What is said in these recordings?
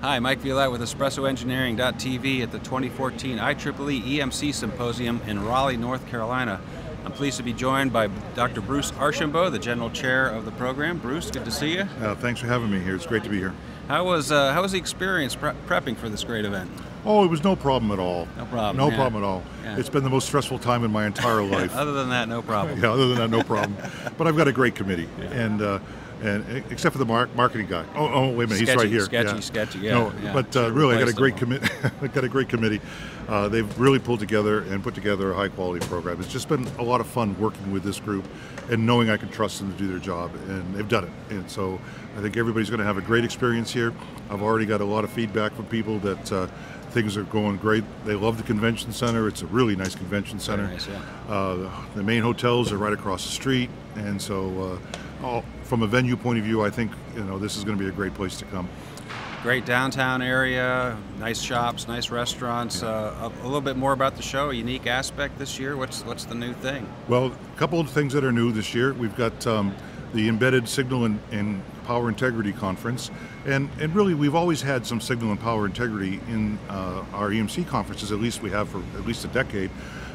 Hi, Mike Violette with EspressoEngineering.tv at the 2014 IEEE EMC Symposium in Raleigh, North Carolina. I'm pleased to be joined by Dr. Bruce Archambeault, the General Chair of the program. Bruce, good to see you. Thanks for having me here. It's great to be here. How was the experience prepping for this great event? Oh, it was no problem at all. No problem. No yeah. problem at all. Yeah. It's been the most stressful time in my entire life. Other than that, no problem. Yeah, other than that, no problem. But I've got a great committee, and except for the marketing guy. Oh, wait a minute, he's right here. Sketchy. Yeah. No, yeah. but really, I got a great committee. I got a great committee. They've really pulled together and put together a high-quality program. It's just been a lot of fun working with this group and knowing I can trust them to do their job, and they've done it. And so I think everybody's going to have a great experience here. I've already got a lot of feedback from people that things are going great. They love the convention center. It's a really nice convention center. Very nice, yeah. The main hotels are right across the street, and so from a venue point of view, I think this is going to be a great place to come. Great downtown area, nice shops, nice restaurants. Yeah. A little bit more about the show, a unique aspect this year. What's the new thing? Well, a couple of things that are new this year. We've got the Embedded Signal and Power Integrity Conference, and really we've always had some signal and power integrity in our EMC conferences. At least we have for at least a decade.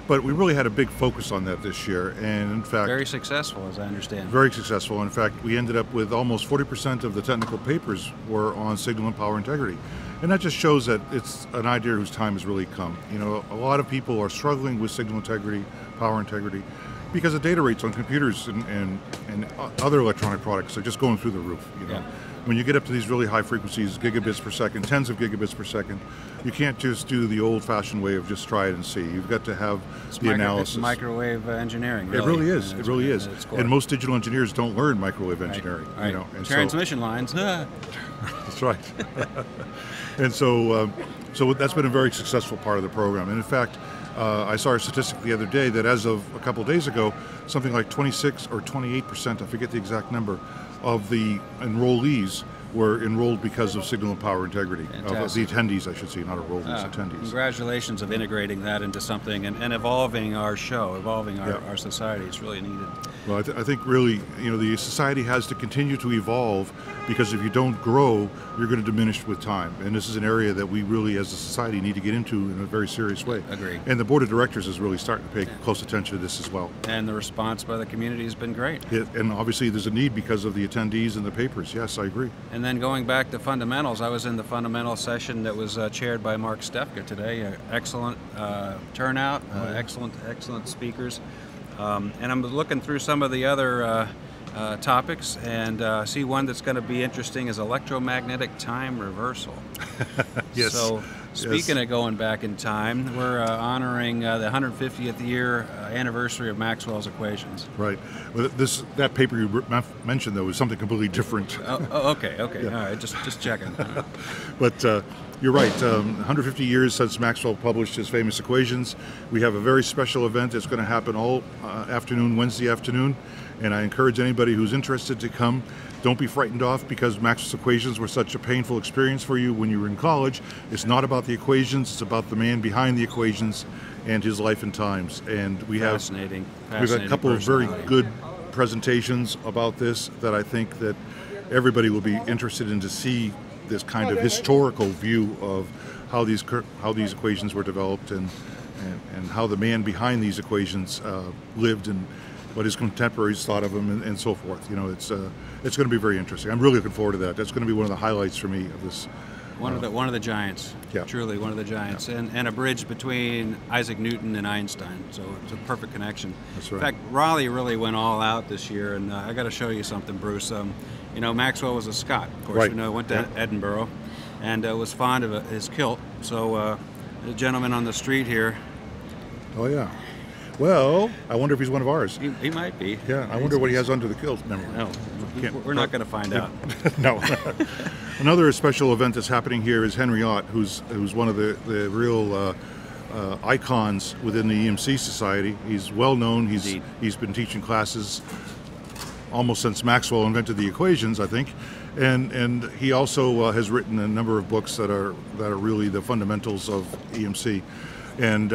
But we really had a big focus on that this year, and in fact... Very successful, as I understand. Very successful. In fact, we ended up with almost 40% of the technical papers were on signal and power integrity. And that just shows that it's an idea whose time has really come. A lot of people are struggling with signal integrity, power integrity, because the data rates on computers and other electronic products are just going through the roof. Yeah. When you get up to these really high frequencies, gigabits per second, tens of gigabits per second, you can't just do the old-fashioned way of just try it and see. You've got to have the analysis. It's microwave engineering, really. It really is. It really is. And most digital engineers don't learn microwave engineering. Right. And transmission lines. That's right. And so that's been a very successful part of the program. And in fact, I saw a statistic the other day that as of a couple of days ago, something like 26 or 28%, I forget the exact number, of the enrollees were enrolled because of signal and power integrity. Of the attendees, I should say, not enrollees, attendees. Congratulations of integrating that into something and evolving our show, evolving our society. It's really needed. Well, I think really, the society has to continue to evolve, because if you don't grow, you're going to diminish with time. And this is an area that we really, as a society, need to get into in a very serious way. Agree. And the board of directors is really starting to pay close attention to this as well. And the response by the community has been great. And obviously there's a need because of the attendees and the papers. Yes, I agree. And then going back to fundamentals, I was in the fundamental session that was chaired by Mark Stefka today. Excellent turnout, excellent speakers. And I'm looking through some of the other topics, and see one that's going to be interesting is electromagnetic time reversal. Yes. So speaking of going back in time, we're honoring the 150th year anniversary of Maxwell's equations. Right. Well, that paper you mentioned, though, was something completely different. Okay. Yeah. All right, just checking. But you're right. 150 years since Maxwell published his famous equations. We have a very special event that's going to happen all afternoon, Wednesday afternoon, and I encourage anybody who's interested to come. Don't be frightened off because Maxwell's equations were such a painful experience for you when you were in college. It's not about the equations, it's about the man behind the equations and his life and times. And we have a couple of very good presentations about this that I think that everybody will be interested in, to see this kind of historical view of how these equations were developed and how the man behind these equations lived and what his contemporaries thought of him and so forth. It's going to be very interesting. I'm really looking forward to that. That's going to be one of the highlights for me of this. One of the giants. Yeah. Truly one of the giants, yeah. and a bridge between Isaac Newton and Einstein. So it's a perfect connection. That's right. In fact, Raleigh really went all out this year, and I got to show you something, Bruce. Maxwell was a Scot, of course. Right. Went to Edinburgh, and was fond of his kilt. So the gentleman on the street here. Oh yeah. Well, I wonder if he's one of ours. He might be. Yeah, I wonder what he has under the kilt. No, we're not going to find out. No. Another special event that's happening here is Henry Ott, who's one of the real icons within the EMC Society. He's well known. He's been teaching classes almost since Maxwell invented the equations, I think, and he also has written a number of books that are really the fundamentals of EMC, and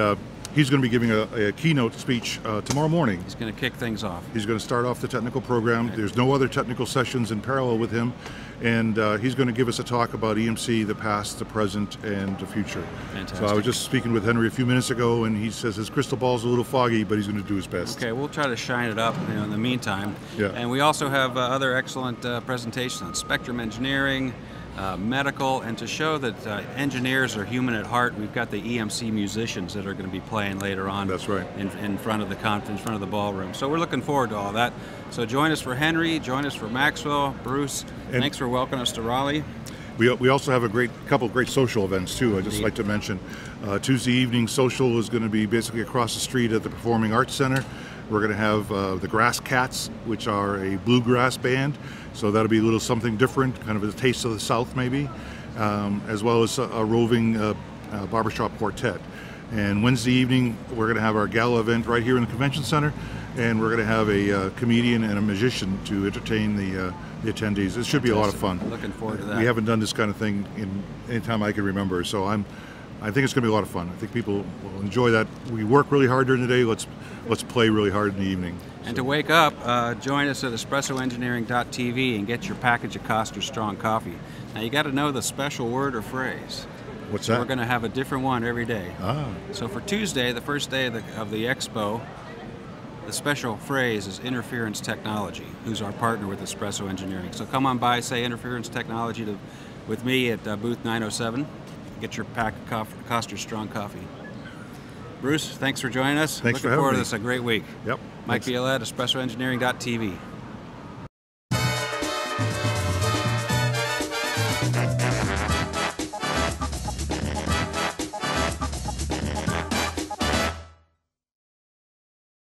He's going to be giving a keynote speech tomorrow morning. He's going to kick things off. He's going to start off the technical program. There's no other technical sessions in parallel with him, and he's going to give us a talk about EMC, the past, the present, and the future. Fantastic. So I was just speaking with Henry a few minutes ago, and he says his crystal ball's a little foggy, but he's going to do his best. Okay, we'll try to shine it up, in the meantime. Yeah. And we also have other excellent presentations on spectrum engineering, medical, and to show that engineers are human at heart, we've got the EMC musicians that are going to be playing later on. That's right. In front of the conference, in front of the ballroom. So we're looking forward to all that. So join us for Henry, join us for Maxwell, Bruce. And thanks for welcoming us to Raleigh. We also have a couple of great social events too. I'd just like to mention Tuesday evening social is going to be basically across the street at the Performing Arts Center. We're going to have the Grass Cats, which are a bluegrass band. So that'll be a little something different, kind of a taste of the South maybe, as well as a roving barbershop quartet. And Wednesday evening, we're going to have our gala event right here in the convention center, and we're going to have a comedian and a magician to entertain the attendees. It should be a lot of fun. Looking forward to that. We haven't done this kind of thing in any time I can remember, so I think it's going to be a lot of fun. I think people will enjoy that. We work really hard during the day. Let's play really hard in the evening. And to wake up, join us at espressoengineering.tv and get your package of Coster Strong coffee. Now you got to know the special word or phrase. What's So that? we're going to have a different one every day. Ah. So for Tuesday, the first day of the expo, the special phrase is Interference Technology, who's our partner with Espresso Engineering. So come on by, say Interference Technology with me at booth 907. Get your pack of Coster Strong coffee. Bruce, thanks for joining us. Thanks for Looking having forward me. to this. A great week. Yep. Mike Thanks. Violette, espressoengineering.tv.